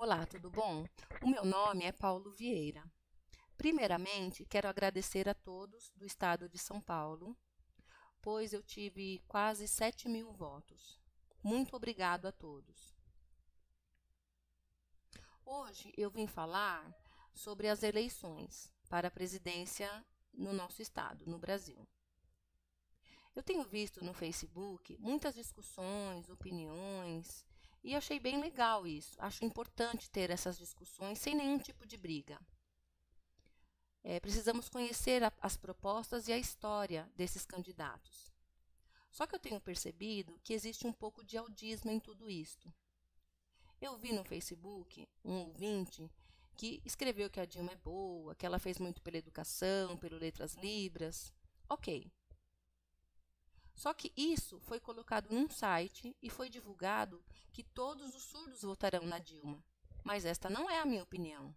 Olá, tudo bom? O meu nome é Paulo Vieira. Primeiramente, quero agradecer a todos do estado de São Paulo, pois eu tive quase 7.000 votos. Muito obrigado a todos. Hoje eu vim falar sobre as eleições para a presidência no nosso estado, no Brasil. Eu tenho visto no Facebook muitas discussões, opiniões, e achei bem legal isso. Acho importante ter essas discussões sem nenhum tipo de briga. Precisamos conhecer as propostas e a história desses candidatos. Só que eu tenho percebido que existe um pouco de audismo em tudo isto. Eu vi no Facebook um ouvinte que escreveu que a Dilma é boa, que ela fez muito pela educação, pelo Letras Libras. Ok. Só que isso foi colocado num site e foi divulgado que todos os surdos votarão na Dilma. Mas esta não é a minha opinião.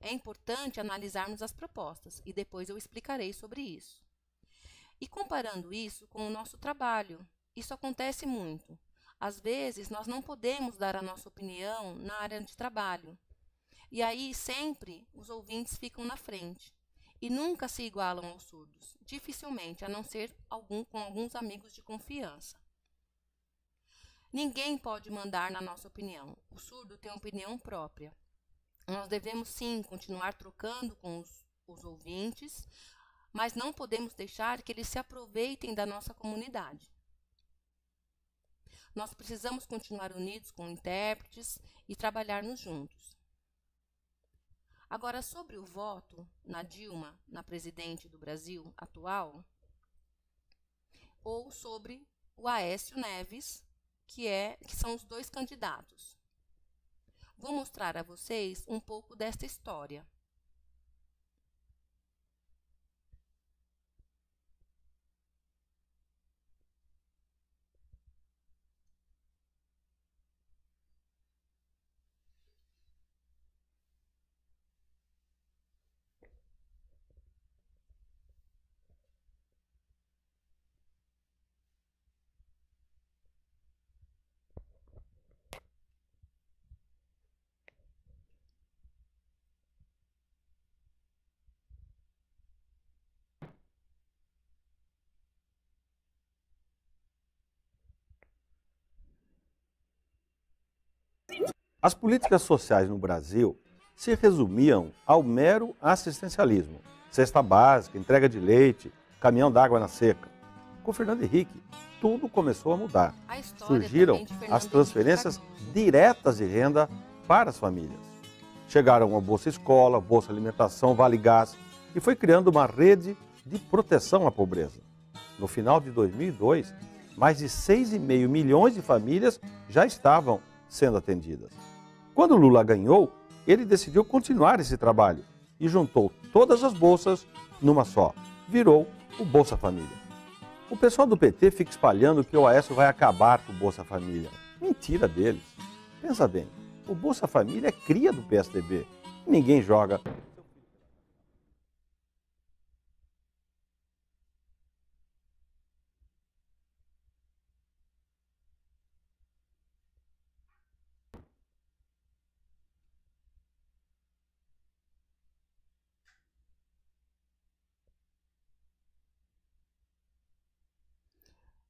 É importante analisarmos as propostas e depois eu explicarei sobre isso. E comparando isso com o nosso trabalho, isso acontece muito. Às vezes, nós não podemos dar a nossa opinião na área de trabalho. E aí, sempre, os ouvintes ficam na frente. E nunca se igualam aos surdos, dificilmente, a não ser com alguns amigos de confiança. Ninguém pode mandar na nossa opinião. O surdo tem opinião própria. Nós devemos, sim, continuar trocando com os ouvintes, mas não podemos deixar que eles se aproveitem da nossa comunidade. Nós precisamos continuar unidos com intérpretes e trabalharmos juntos. Agora, sobre o voto na Dilma, na presidente do Brasil atual, ou sobre o Aécio Neves, que são os dois candidatos. Vou mostrar a vocês um pouco desta história. As políticas sociais no Brasil se resumiam ao mero assistencialismo. Cesta básica, entrega de leite, caminhão d'água na seca. Com Fernando Henrique, tudo começou a mudar. A história Surgiram também de Fernando as transferências Henrique diretas de renda para as famílias. Chegaram a Bolsa Escola, Bolsa Alimentação, Vale Gás e foi criando uma rede de proteção à pobreza. No final de 2002, mais de 6,5 milhões de famílias já estavam sendo atendidas. Quando Lula ganhou, ele decidiu continuar esse trabalho e juntou todas as bolsas numa só. Virou o Bolsa Família. O pessoal do PT fica espalhando que o Aécio vai acabar com o Bolsa Família. Mentira deles. Pensa bem, o Bolsa Família é cria do PSDB. Ninguém joga.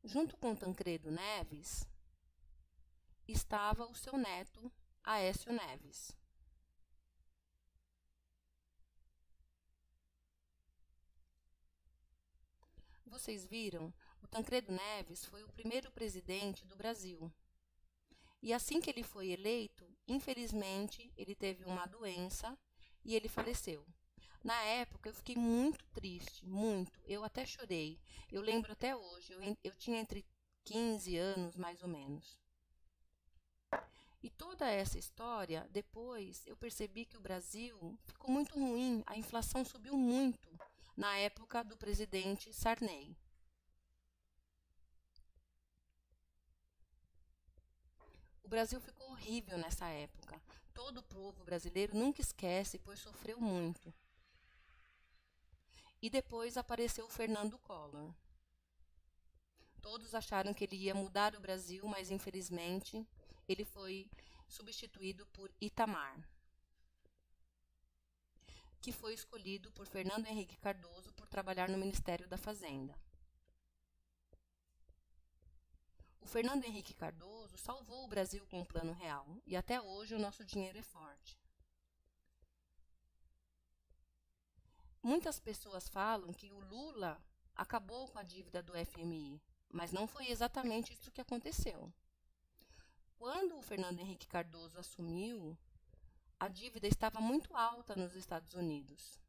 Junto com Tancredo Neves, estava o seu neto, Aécio Neves. Vocês viram? O Tancredo Neves foi o primeiro presidente do Brasil. E assim que ele foi eleito, infelizmente, ele teve uma doença e ele faleceu. Na época, eu fiquei muito triste, muito. Eu até chorei. Eu lembro até hoje, eu tinha entre 15 anos, mais ou menos. E toda essa história, depois eu percebi que o Brasil ficou muito ruim, a inflação subiu muito na época do presidente Sarney. O Brasil ficou horrível nessa época. Todo o povo brasileiro nunca esquece, pois sofreu muito. E depois apareceu o Fernando Collor. Todos acharam que ele ia mudar o Brasil, mas infelizmente ele foi substituído por Itamar, que foi escolhido por Fernando Henrique Cardoso por trabalhar no Ministério da Fazenda. O Fernando Henrique Cardoso salvou o Brasil com o Plano Real e até hoje o nosso dinheiro é forte. Muitas pessoas falam que o Lula acabou com a dívida do FMI, mas não foi exatamente isso que aconteceu. Quando o Fernando Henrique Cardoso assumiu, a dívida estava muito alta nos Estados Unidos.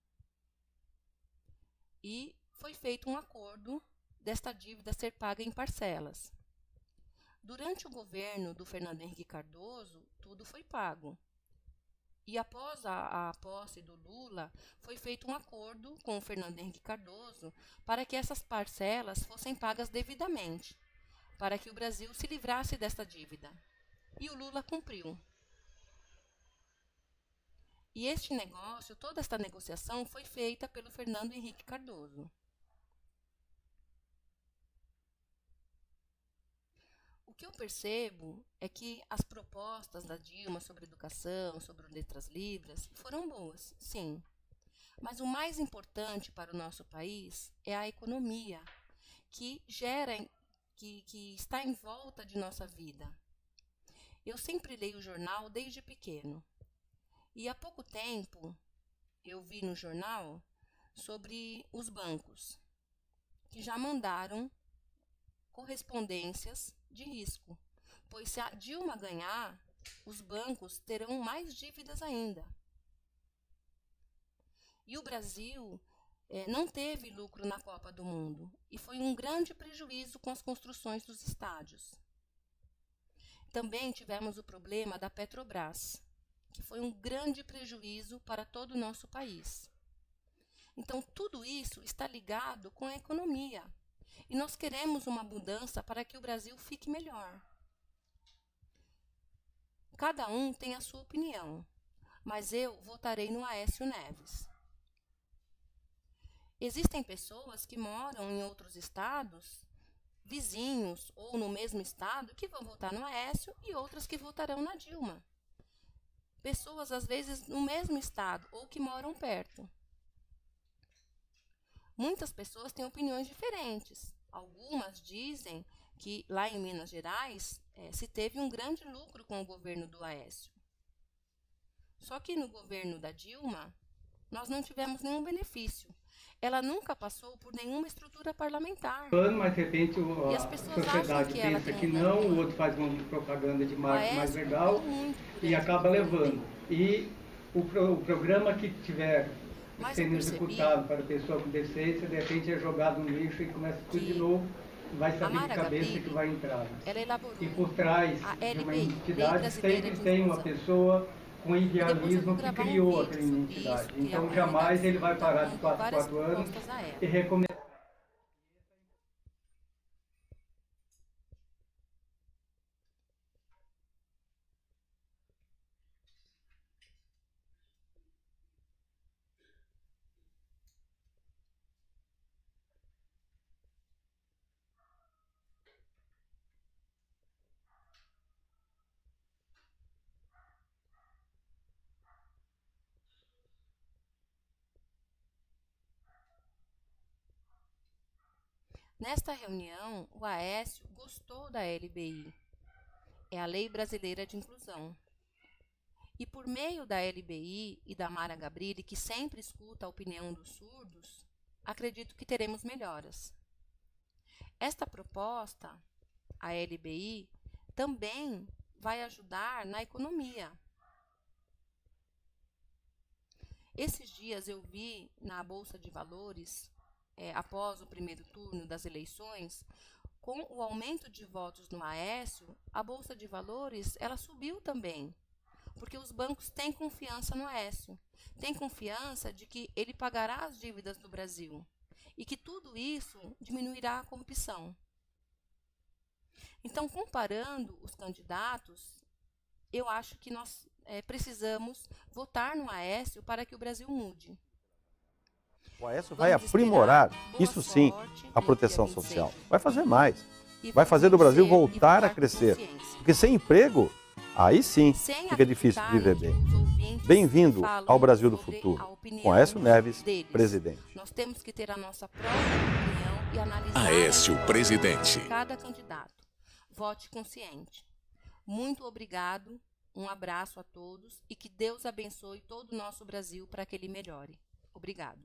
E foi feito um acordo desta dívida ser paga em parcelas. Durante o governo do Fernando Henrique Cardoso, tudo foi pago. E após a posse do Lula, foi feito um acordo com o Fernando Henrique Cardoso para que essas parcelas fossem pagas devidamente, para que o Brasil se livrasse desta dívida. E o Lula cumpriu. E este negócio, toda esta negociação foi feita pelo Fernando Henrique Cardoso. O que eu percebo é que as propostas da Dilma sobre educação, sobre letras livres, foram boas, sim. Mas o mais importante para o nosso país é a economia, que está em volta de nossa vida. Eu sempre leio o jornal desde pequeno. E há pouco tempo eu vi no jornal sobre os bancos, que já mandaram correspondências de risco, pois se a Dilma ganhar, os bancos terão mais dívidas ainda. E o Brasil não teve lucro na Copa do Mundo e foi um grande prejuízo com as construções dos estádios. Também tivemos o problema da Petrobras, que foi um grande prejuízo para todo o nosso país. Então, tudo isso está ligado com a economia. E nós queremos uma mudança para que o Brasil fique melhor. Cada um tem a sua opinião, mas eu votarei no Aécio Neves. Existem pessoas que moram em outros estados, vizinhos ou no mesmo estado, que vão votar no Aécio e outras que votarão na Dilma. Pessoas, às vezes, no mesmo estado ou que moram perto. Muitas pessoas têm opiniões diferentes. Algumas dizem que lá em Minas Gerais se teve um grande lucro com o governo do Aécio. Só que no governo da Dilma, nós não tivemos nenhum benefício. Ela nunca passou por nenhuma estrutura parlamentar. Mas de repente a sociedade pensa que não, o outro faz uma propaganda de marketing mais legal e acaba levando. E o programa que tiver sendo executado para a pessoa com deficiência, de repente é jogado no lixo e começa tudo de novo, vai saber de cabeça que vai entrar. E por trás de uma entidade sempre tem uma pessoa com idealismo que criou aquela entidade. Então jamais ele vai parar de 4 anos e recomeçar. Nesta reunião, o Aécio gostou da LBI, é a Lei Brasileira de Inclusão. E por meio da LBI e da Mara Gabrilli, que sempre escuta a opinião dos surdos, acredito que teremos melhoras. Esta proposta, a LBI, também vai ajudar na economia. Esses dias eu vi na Bolsa de Valores, após o primeiro turno das eleições, com o aumento de votos no Aécio, a Bolsa de Valores ela subiu também, porque os bancos têm confiança no Aécio, têm confiança de que ele pagará as dívidas do Brasil e que tudo isso diminuirá a corrupção. Então, comparando os candidatos, eu acho que nós precisamos votar no Aécio para que o Brasil mude. O Aécio vai aprimorar, isso sim, a proteção social. Vai fazer mais. Vai fazer o Brasil voltar a crescer. Porque sem emprego, Aí sim fica difícil de viver bem. Bem-vindo ao Brasil do futuro. Com Aécio Neves, presidente. Nós temos que ter a nossa própria opinião e analisar Aécio, presidente. Cada candidato. Vote consciente. Muito obrigado, um abraço a todos e que Deus abençoe todo o nosso Brasil para que ele melhore. Obrigado.